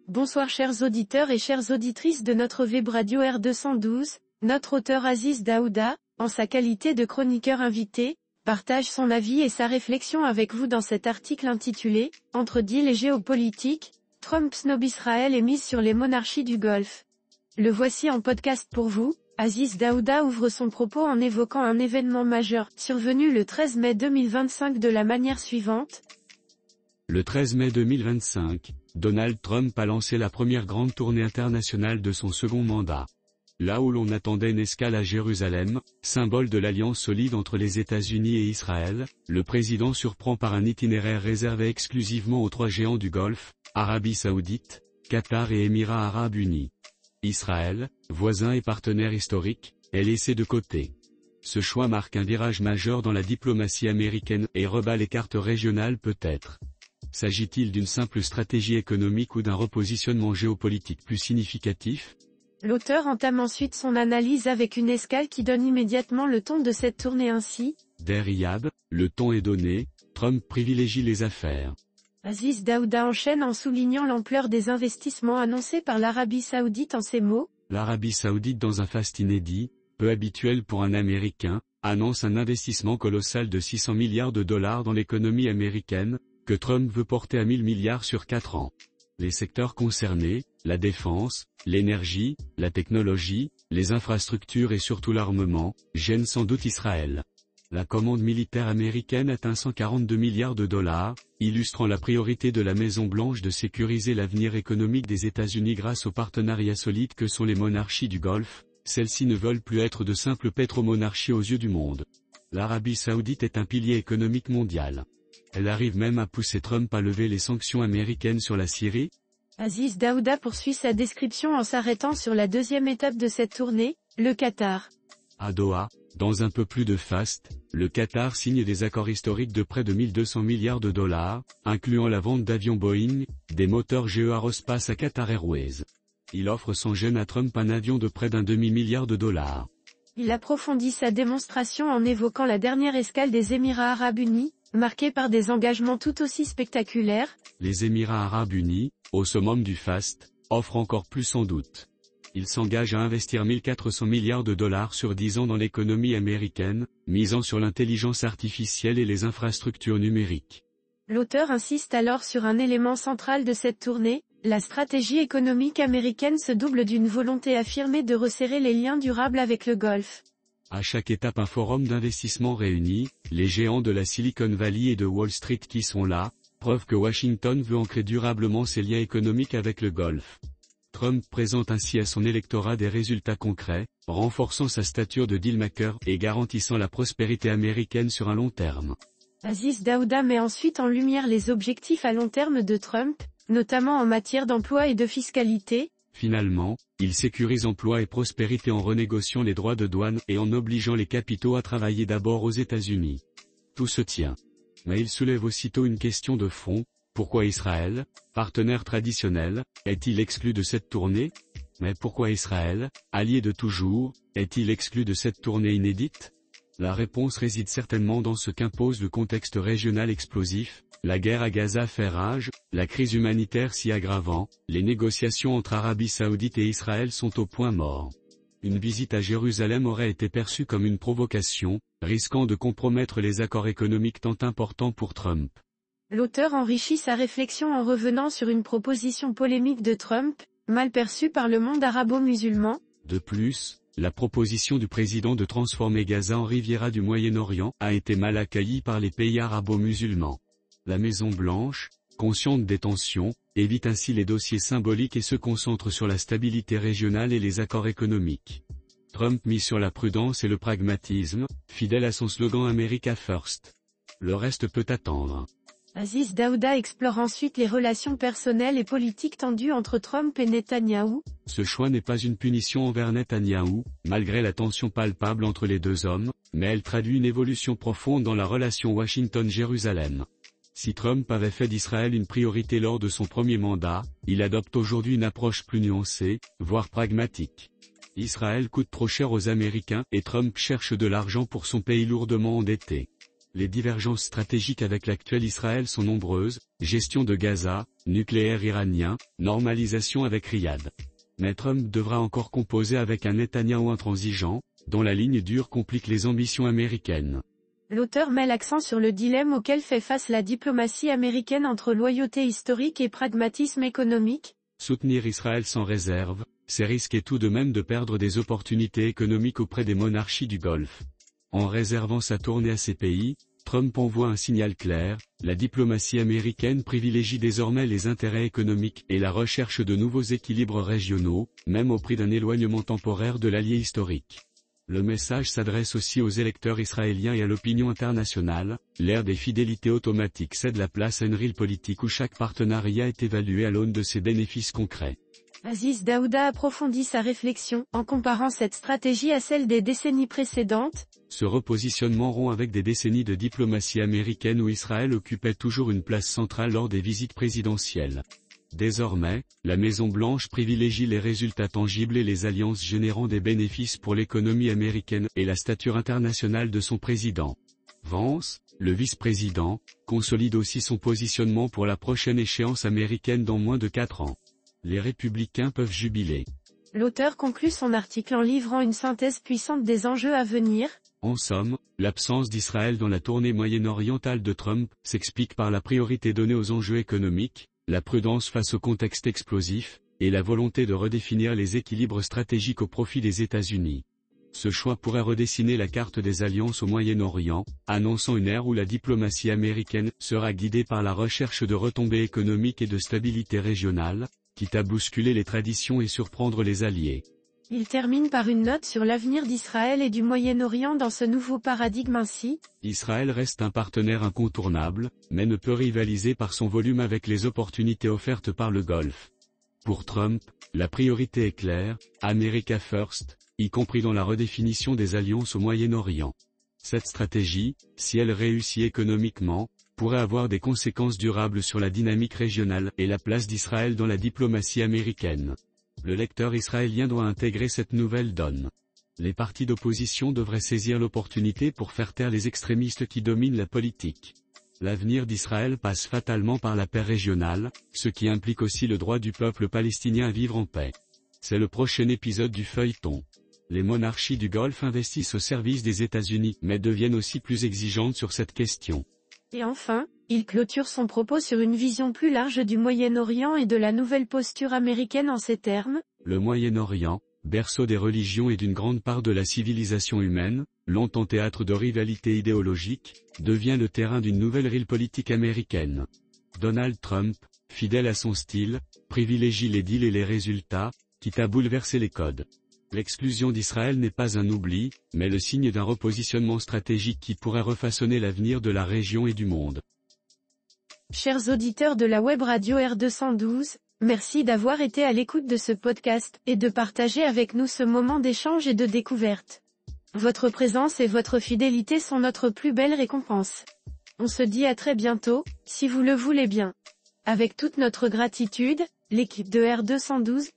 Bonsoir chers auditeurs et chères auditrices de notre web radio R212, notre auteur Aziz Daouda, en sa qualité de chroniqueur invité, partage son avis et sa réflexion avec vous dans cet article intitulé « Entre deal et géopolitique, Trump snob Israël et mise sur les monarchies du Golfe ». Le voici en podcast pour vous. Aziz Daouda ouvre son propos en évoquant un événement majeur, survenu le 13 mai 2025 de la manière suivante. Le 13 mai 2025, Donald Trump a lancé la première grande tournée internationale de son second mandat. Là où l'on attendait une escale à Jérusalem, symbole de l'alliance solide entre les États-Unis et Israël, le président surprend par un itinéraire réservé exclusivement aux trois géants du Golfe, Arabie Saoudite, Qatar et Émirats Arabes Unis. Israël, voisin et partenaire historique, est laissé de côté. Ce choix marque un virage majeur dans la diplomatie américaine et rebat les cartes régionales peut-être. S'agit-il d'une simple stratégie économique ou d'un repositionnement géopolitique plus significatif ? L'auteur entame ensuite son analyse avec une escale qui donne immédiatement le ton de cette tournée ainsi. Dès Riyad, le ton est donné, Trump privilégie les affaires. Aziz Daouda enchaîne en soulignant l'ampleur des investissements annoncés par l'Arabie Saoudite en ces mots. L'Arabie Saoudite dans un faste inédit, peu habituel pour un Américain, annonce un investissement colossal de 600 milliards de dollars dans l'économie américaine, que Trump veut porter à 1000 milliards sur 4 ans. Les secteurs concernés, la défense, l'énergie, la technologie, les infrastructures et surtout l'armement, gênent sans doute Israël. La commande militaire américaine atteint 142 milliards de dollars, illustrant la priorité de la Maison-Blanche de sécuriser l'avenir économique des États-Unis grâce aux partenariats solides que sont les monarchies du Golfe. Celles-ci ne veulent plus être de simples pétromonarchies aux yeux du monde. L'Arabie Saoudite est un pilier économique mondial. Elle arrive même à pousser Trump à lever les sanctions américaines sur la Syrie. Aziz Daouda poursuit sa description en s'arrêtant sur la deuxième étape de cette tournée, le Qatar. À Doha, dans un peu plus de faste, le Qatar signe des accords historiques de près de 1200 milliards de dollars, incluant la vente d'avions Boeing, des moteurs GE Aerospace à Qatar Airways. Il offre sans gêne à Trump un avion de près d'un demi-milliard de dollars. Il approfondit sa démonstration en évoquant la dernière escale des Émirats Arabes Unis, marquée par des engagements tout aussi spectaculaires. Les Émirats Arabes Unis, au summum du faste, offrent encore plus sans doute. Il s'engage à investir 1400 milliards de dollars sur 10 ans dans l'économie américaine, misant sur l'intelligence artificielle et les infrastructures numériques. L'auteur insiste alors sur un élément central de cette tournée, la stratégie économique américaine se double d'une volonté affirmée de resserrer les liens durables avec le Golfe. À chaque étape un forum d'investissement réunit, les géants de la Silicon Valley et de Wall Street qui sont là, preuve que Washington veut ancrer durablement ses liens économiques avec le Golfe. Trump présente ainsi à son électorat des résultats concrets, renforçant sa stature de dealmaker et garantissant la prospérité américaine sur un long terme. Aziz Daouda met ensuite en lumière les objectifs à long terme de Trump, notamment en matière d'emploi et de fiscalité. Finalement, il sécurise emploi et prospérité en renégociant les droits de douane et en obligeant les capitaux à travailler d'abord aux États-Unis. Tout se tient. Mais il soulève aussitôt une question de fond. Pourquoi Israël, partenaire traditionnel, est-il exclu de cette tournée ? Mais pourquoi Israël, allié de toujours, est-il exclu de cette tournée inédite ? La réponse réside certainement dans ce qu'impose le contexte régional explosif, la guerre à Gaza fait rage, la crise humanitaire s'y aggravant, les négociations entre Arabie Saoudite et Israël sont au point mort. Une visite à Jérusalem aurait été perçue comme une provocation, risquant de compromettre les accords économiques tant importants pour Trump. L'auteur enrichit sa réflexion en revenant sur une proposition polémique de Trump, mal perçue par le monde arabo-musulman. De plus, la proposition du président de transformer Gaza en Riviera du Moyen-Orient a été mal accueillie par les pays arabo-musulmans. La Maison-Blanche, consciente des tensions, évite ainsi les dossiers symboliques et se concentre sur la stabilité régionale et les accords économiques. Trump mise sur la prudence et le pragmatisme, fidèle à son slogan America First. Le reste peut attendre. Aziz Daouda explore ensuite les relations personnelles et politiques tendues entre Trump et Netanyahou. Ce choix n'est pas une punition envers Netanyahou, malgré la tension palpable entre les deux hommes, mais elle traduit une évolution profonde dans la relation Washington-Jérusalem. Si Trump avait fait d'Israël une priorité lors de son premier mandat, il adopte aujourd'hui une approche plus nuancée, voire pragmatique. Israël coûte trop cher aux Américains et Trump cherche de l'argent pour son pays lourdement endetté. Les divergences stratégiques avec l'actuel Israël sont nombreuses, gestion de Gaza, nucléaire iranien, normalisation avec Riyad. Mais Trump devra encore composer avec un Netanyahou intransigeant, dont la ligne dure complique les ambitions américaines. L'auteur met l'accent sur le dilemme auquel fait face la diplomatie américaine entre loyauté historique et pragmatisme économique. Soutenir Israël sans réserve, c'est risquer tout de même de perdre des opportunités économiques auprès des monarchies du Golfe. En réservant sa tournée à ces pays, Trump envoie un signal clair, la diplomatie américaine privilégie désormais les intérêts économiques et la recherche de nouveaux équilibres régionaux, même au prix d'un éloignement temporaire de l'allié historique. Le message s'adresse aussi aux électeurs israéliens et à l'opinion internationale, l'ère des fidélités automatiques cède la place à une réelle politique où chaque partenariat est évalué à l'aune de ses bénéfices concrets. Aziz Daouda approfondit sa réflexion, en comparant cette stratégie à celle des décennies précédentes. Ce repositionnement rompt avec des décennies de diplomatie américaine où Israël occupait toujours une place centrale lors des visites présidentielles. Désormais, la Maison-Blanche privilégie les résultats tangibles et les alliances générant des bénéfices pour l'économie américaine et la stature internationale de son président. Vance, le vice-président, consolide aussi son positionnement pour la prochaine échéance américaine dans moins de 4 ans. Les républicains peuvent jubiler. L'auteur conclut son article en livrant une synthèse puissante des enjeux à venir. En somme, l'absence d'Israël dans la tournée moyen-orientale de Trump s'explique par la priorité donnée aux enjeux économiques, la prudence face au contexte explosif, et la volonté de redéfinir les équilibres stratégiques au profit des États-Unis. Ce choix pourrait redessiner la carte des alliances au Moyen-Orient, annonçant une ère où la diplomatie américaine sera guidée par la recherche de retombées économiques et de stabilité régionale, quitte à bousculer les traditions et surprendre les alliés. Il termine par une note sur l'avenir d'Israël et du Moyen-Orient dans ce nouveau paradigme ainsi. Israël reste un partenaire incontournable, mais ne peut rivaliser par son volume avec les opportunités offertes par le Golfe. Pour Trump, la priorité est claire, America First, y compris dans la redéfinition des alliances au Moyen-Orient. Cette stratégie, si elle réussit économiquement, pourrait avoir des conséquences durables sur la dynamique régionale et la place d'Israël dans la diplomatie américaine. Le lecteur israélien doit intégrer cette nouvelle donne. Les partis d'opposition devraient saisir l'opportunité pour faire taire les extrémistes qui dominent la politique. L'avenir d'Israël passe fatalement par la paix régionale, ce qui implique aussi le droit du peuple palestinien à vivre en paix. C'est le prochain épisode du feuilleton. Les monarchies du Golfe investissent au service des États-Unis, mais deviennent aussi plus exigeantes sur cette question. Et enfin, il clôture son propos sur une vision plus large du Moyen-Orient et de la nouvelle posture américaine en ces termes. Le Moyen-Orient, berceau des religions et d'une grande part de la civilisation humaine, longtemps théâtre de rivalités idéologiques, devient le terrain d'une nouvelle réelle politique américaine. Donald Trump, fidèle à son style, privilégie les deals et les résultats, quitte à bouleverser les codes. L'exclusion d'Israël n'est pas un oubli, mais le signe d'un repositionnement stratégique qui pourrait refaçonner l'avenir de la région et du monde. Chers auditeurs de la web radio R212, merci d'avoir été à l'écoute de ce podcast, et de partager avec nous ce moment d'échange et de découverte. Votre présence et votre fidélité sont notre plus belle récompense. On se dit à très bientôt, si vous le voulez bien. Avec toute notre gratitude, l'équipe de R212,